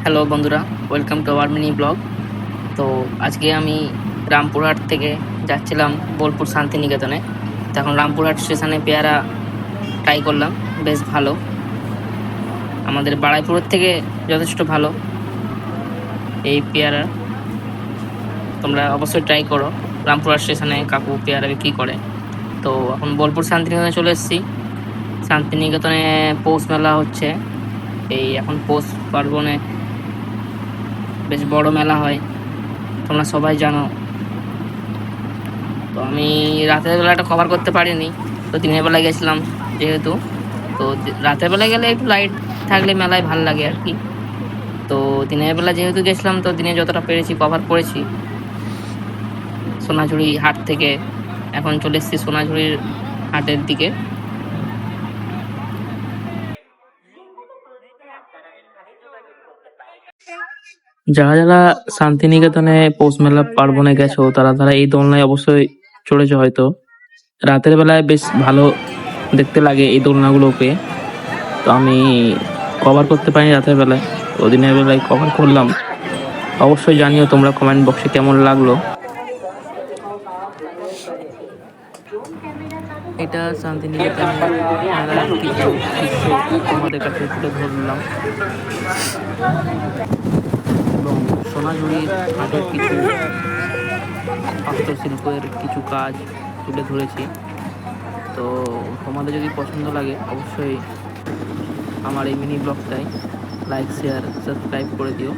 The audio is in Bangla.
হ্যালো বন্ধুরা, welcome to our mini blog. তো আজকে আমি রামপুরহাট থেকে যাচ্ছিলাম বোলপুর শান্তিনিকেতনে। তো এখন রামপুরহাট স্টেশনে পেয়ারা ট্রাই করলাম, বেশ ভালো। আমাদের বাড়াইপুরের থেকে যথেষ্ট ভালো এই পেয়ারা। তোমরা অবশ্যই ট্রাই করো। রামপুরহাট স্টেশনে কাকু পেয়ারা বিক্রি করে। তো এখন বোলপুর শান্তিনিকেতনে চলে এসেছি। শান্তিনিকেতনে পৌষ মেলা হচ্ছে। এই এখন পৌষ পার্বণে বেশ বড় মেলা হয়, তোমরা সবাই জানো। তো আমি রাতের বেলাটা কভার করতে পারিনি, তো দিনের বেলায় গেছিলাম যেহেতু। তো রাতের বেলায় গেলে একটু লাইট থাকলে মেলায় ভাল লাগে আর কি। তো দিনের বেলা যেহেতু গেছিলাম, তো দিনে যতটা পেরেছি কভার করেছি। সোনাঝুরি হাট থেকে এখন চলে এসেছি সোনাঝুরির হাটের দিকে। যারা যারা শান্তিনিকেতনে পৌষ মেলা পার্বণে গেছো, তারা তারা এই দোলনায় অবশ্যই চড়েছো হয়তো। রাতের বেলায় বেশ ভালো দেখতে লাগে এই দোলনাগুলোকে। তো আমি কভার করতে পারিনি রাতের বেলায়, তো দিনের বেলায় কভার করলাম। অবশ্যই জানিও তোমরা কমেন্ট বক্সে কেমন লাগলো। এটা শান্তিনিকেতনের মেলার কিছু দৃশ্য তোমাদের কাছে তুলে ধরলাম, এবং সোনাঝুরির হাটের কিছু হস্তশিল্পের কিছু কাজ তুলে ধরেছি। তো তোমাদের যদি পছন্দ লাগে অবশ্যই আমার এই মিনি ব্লগটাই লাইক, শেয়ার, সাবস্ক্রাইব করে দিও।